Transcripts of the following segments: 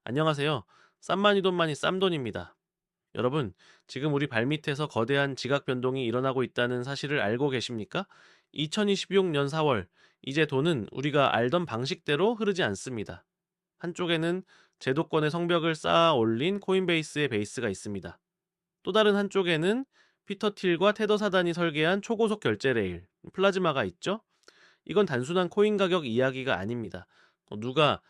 안녕하세요. 쌈만이 돈만이 쌈돈입니다. 여러분, 지금 우리 발밑에서 거대한 지각 변동이 일어나고 있다는 사실을 알고 계십니까? 2026년 4월, 이제 돈은 우리가 알던 방식대로 흐르지 않습니다. 한쪽에는 제도권의 성벽을 쌓아 올린 코인베이스의 베이스가 있습니다. 또 다른 한쪽에는 피터 틸과 테더 사단이 설계한 초고속 결제 레일, 플라즈마가 있죠? 이건 단순한 코인 가격 이야기가 아닙니다. 누가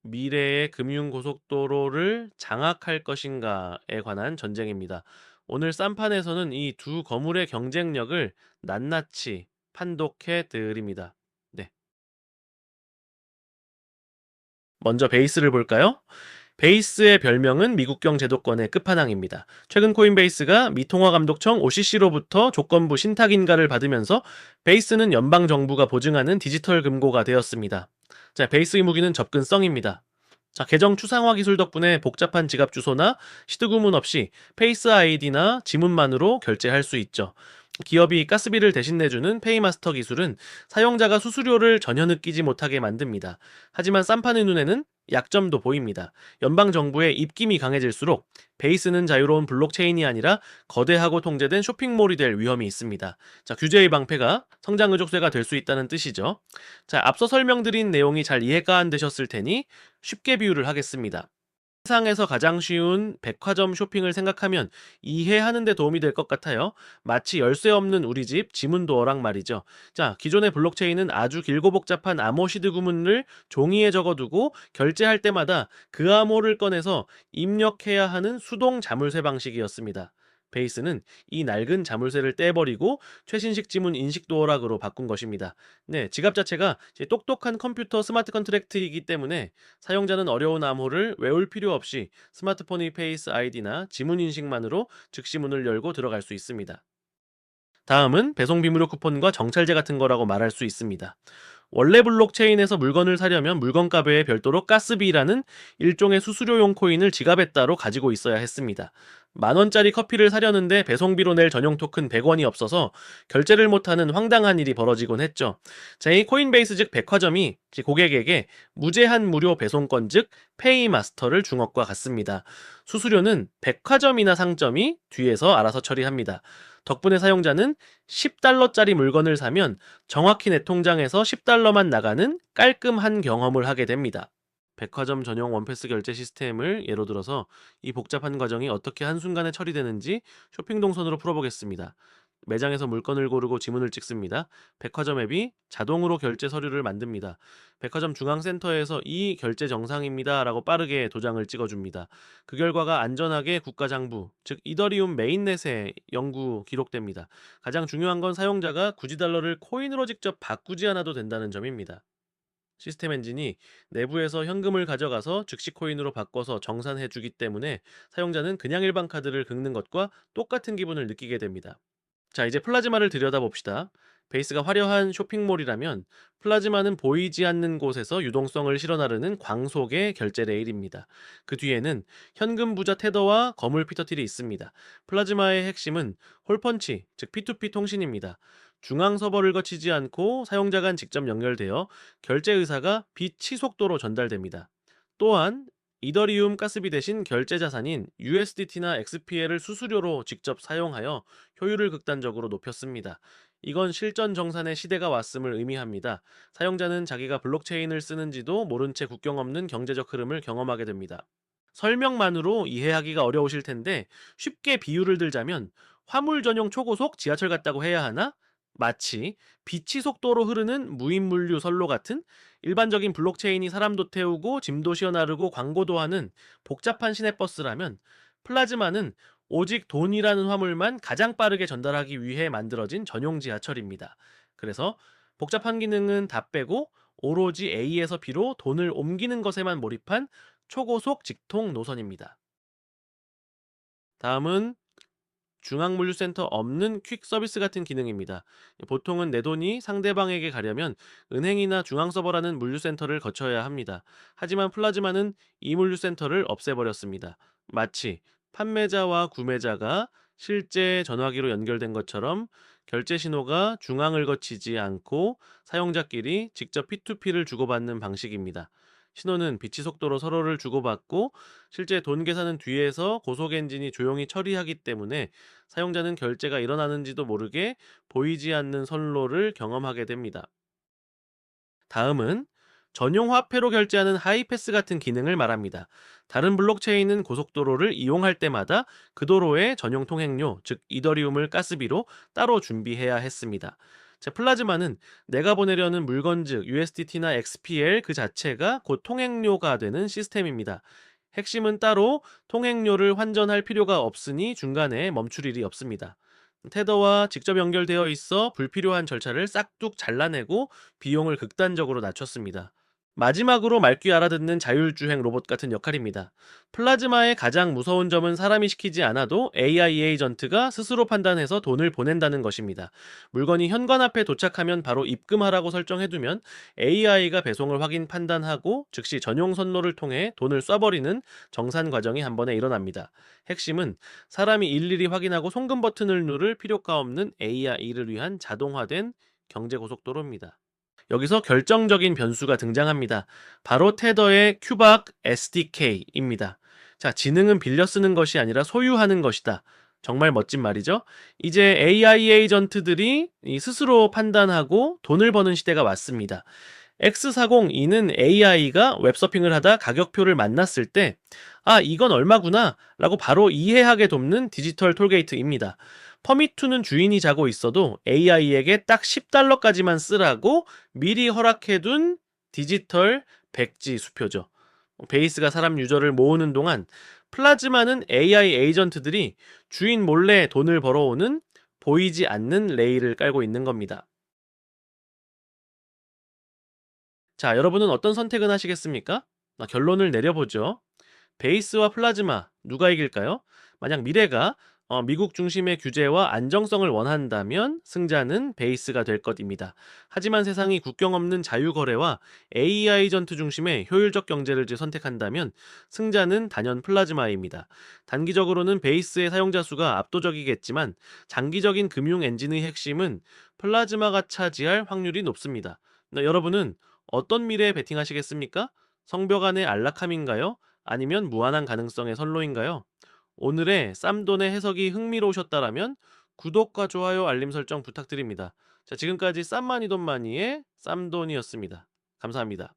미래의 금융고속도로를 장악할 것인가에 관한 전쟁입니다. 오늘 쌈판에서는 이 두 거물의 경쟁력을 낱낱이 판독해 드립니다. 네. 먼저 베이스를 볼까요? 베이스의 별명은 미국경 제도권의 끝판왕입니다. 최근 코인베이스가 미통화감독청 OCC로부터 조건부 신탁인가를 받으면서 베이스는 연방정부가 보증하는 디지털 금고가 되었습니다. 자, 베이스의 무기는 접근성입니다. 자, 계정 추상화 기술 덕분에 복잡한 지갑 주소나 시드구문 없이 페이스 아이디나 지문만으로 결제할 수 있죠. 기업이 가스비를 대신 내주는 페이마스터 기술은 사용자가 수수료를 전혀 느끼지 못하게 만듭니다. 하지만 쌈판의 눈에는 약점도 보입니다. 연방정부의 입김이 강해질수록 베이스는 자유로운 블록체인이 아니라 거대하고 통제된 쇼핑몰이 될 위험이 있습니다. 자, 규제의 방패가 성장 의족쇄가 될 수 있다는 뜻이죠. 자, 앞서 설명드린 내용이 잘 이해가 안 되셨을 테니 쉽게 비유를 하겠습니다. 세상에서 가장 쉬운 백화점 쇼핑을 생각하면 이해하는 데 도움이 될 것 같아요. 마치 열쇠 없는 우리 집 지문도어랑 말이죠. 자, 기존의 블록체인은 아주 길고 복잡한 암호시드 구문을 종이에 적어두고 결제할 때마다 그 암호를 꺼내서 입력해야 하는 수동 자물쇠 방식이었습니다. 베이스는 이 낡은 자물쇠를 떼버리고 최신식 지문 인식 도어락으로 바꾼 것입니다. 네, 지갑 자체가 이제 똑똑한 컴퓨터 스마트 컨트랙트이기 때문에 사용자는 어려운 암호를 외울 필요 없이 스마트폰의 페이스 아이디나 지문 인식만으로 즉시 문을 열고 들어갈 수 있습니다. 다음은 배송 비무료 쿠폰과 정찰제 같은 거라고 말할 수 있습니다. 원래 블록체인에서 물건을 사려면 물건값 외에 별도로 가스비라는 일종의 수수료용 코인을 지갑에 따로 가지고 있어야 했습니다. 10,000원짜리 커피를 사려는데 배송비로 낼 전용 토큰 100원이 없어서 결제를 못하는 황당한 일이 벌어지곤 했죠. 자, 이 코인베이스 즉 백화점이 고객에게 무제한 무료 배송권 즉 페이마스터를 준 것과 같습니다. 수수료는 백화점이나 상점이 뒤에서 알아서 처리합니다. 덕분에 사용자는 10달러짜리 물건을 사면 정확히 내 통장에서 10달러만 나가는 깔끔한 경험을 하게 됩니다. 백화점 전용 원패스 결제 시스템을 예로 들어서 이 복잡한 과정이 어떻게 한순간에 처리되는지 쇼핑 동선으로 풀어보겠습니다. 매장에서 물건을 고르고 지문을 찍습니다. 백화점 앱이 자동으로 결제 서류를 만듭니다. 백화점 중앙센터에서 이 결제 정상입니다 라고 빠르게 도장을 찍어줍니다. 그 결과가 안전하게 국가장부, 즉 이더리움 메인넷에 영구 기록됩니다. 가장 중요한 건 사용자가 굳이 달러를 코인으로 직접 바꾸지 않아도 된다는 점입니다. 시스템 엔진이 내부에서 현금을 가져가서 즉시 코인으로 바꿔서 정산해 주기 때문에 사용자는 그냥 일반 카드를 긁는 것과 똑같은 기분을 느끼게 됩니다. 자, 이제 플라즈마를 들여다봅시다. 베이스가 화려한 쇼핑몰이라면 플라즈마는 보이지 않는 곳에서 유동성을 실어나르는 광속의 결제 레일입니다. 그 뒤에는 현금 부자 테더와 거물 피터틸이 있습니다. 플라즈마의 핵심은 홀펀치, 즉 P2P 통신입니다. 중앙 서버를 거치지 않고 사용자 간 직접 연결되어 결제 의사가 비치속도로 전달됩니다. 또한 이더리움 가스비 대신 결제 자산인 USDT나 XPL을 수수료로 직접 사용하여 효율을 극단적으로 높였습니다. 이건 실전 정산의 시대가 왔음을 의미합니다. 사용자는 자기가 블록체인을 쓰는지도 모른 채 국경 없는 경제적 흐름을 경험하게 됩니다. 설명만으로 이해하기가 어려우실 텐데 쉽게 비유를 들자면 화물 전용 초고속 지하철 같다고 해야 하나? 마치 빛이 속도로 흐르는 무인물류 선로 같은 일반적인 블록체인이 사람도 태우고 짐도 실어 나르고 광고도 하는 복잡한 시내버스라면 플라즈마는 오직 돈이라는 화물만 가장 빠르게 전달하기 위해 만들어진 전용 지하철입니다. 그래서 복잡한 기능은 다 빼고 오로지 A에서 B로 돈을 옮기는 것에만 몰입한 초고속 직통 노선입니다. 다음은 중앙물류센터 없는 퀵 서비스 같은 기능입니다. 보통은 내 돈이 상대방에게 가려면 은행이나 중앙서버라는 물류센터를 거쳐야 합니다. 하지만 플라즈마는 이 물류센터를 없애버렸습니다. 마치 판매자와 구매자가 실제 전화기로 연결된 것처럼 결제 신호가 중앙을 거치지 않고 사용자끼리 직접 P2P를 주고받는 방식입니다. 신호는 빛의 속도로 서로를 주고받고 실제 돈 계산은 뒤에서 고속 엔진이 조용히 처리하기 때문에 사용자는 결제가 일어나는지도 모르게 보이지 않는 선로를 경험하게 됩니다. 다음은 전용 화폐로 결제하는 하이패스 같은 기능을 말합니다. 다른 블록체인은 고속도로를 이용할 때마다 그 도로의 전용 통행료, 즉 이더리움을 가스비로 따로 준비해야 했습니다. 자, 플라즈마는 내가 보내려는 물건 즉 USDT나 XPL 그 자체가 곧 통행료가 되는 시스템입니다. 핵심은 따로 통행료를 환전할 필요가 없으니 중간에 멈출 일이 없습니다. 테더와 직접 연결되어 있어 불필요한 절차를 싹둑 잘라내고 비용을 극단적으로 낮췄습니다. 마지막으로 맑게 알아듣는 자율주행 로봇 같은 역할입니다. 플라즈마의 가장 무서운 점은 사람이 시키지 않아도 AI 에이전트가 스스로 판단해서 돈을 보낸다는 것입니다. 물건이 현관 앞에 도착하면 바로 입금하라고 설정해두면 AI가 배송을 확인 판단하고 즉시 전용 선로를 통해 돈을 쏴버리는 정산 과정이 한 번에 일어납니다. 핵심은 사람이 일일이 확인하고 송금 버튼을 누를 필요가 없는 AI를 위한 자동화된 경제고속도로입니다. 여기서 결정적인 변수가 등장합니다. 바로 테더의 큐박 SDK입니다. 자, 지능은 빌려 쓰는 것이 아니라 소유하는 것이다. 정말 멋진 말이죠. 이제 AI 에이전트들이 스스로 판단하고 돈을 버는 시대가 왔습니다. X402는 AI가 웹서핑을 하다 가격표를 만났을 때, 아, 이건 얼마구나 라고 바로 이해하게 돕는 디지털 톨게이트입니다. 퍼밋2는 주인이 자고 있어도 AI에게 딱 10달러까지만 쓰라고 미리 허락해둔 디지털 백지 수표죠. 베이스가 사람 유저를 모으는 동안 플라즈마는 AI 에이전트들이 주인 몰래 돈을 벌어오는 보이지 않는 레일을 깔고 있는 겁니다. 자, 여러분은 어떤 선택은 하시겠습니까? 결론을 내려보죠. 베이스와 플라즈마 누가 이길까요? 만약 미래가 미국 중심의 규제와 안정성을 원한다면 승자는 베이스가 될 것입니다. 하지만 세상이 국경 없는 자유거래와 AI 전투 중심의 효율적 경제를 선택한다면 승자는 단연 플라즈마입니다. 단기적으로는 베이스의 사용자 수가 압도적이겠지만 장기적인 금융 엔진의 핵심은 플라즈마가 차지할 확률이 높습니다. 여러분은 어떤 미래에 베팅하시겠습니까? 성벽 안의 안락함인가요? 아니면 무한한 가능성의 선로인가요? 오늘의 쌈돈의 해석이 흥미로우셨다라면 구독과 좋아요, 알림 설정 부탁드립니다. 자, 지금까지 쌈마니돈마니의 쌈돈이었습니다. 감사합니다.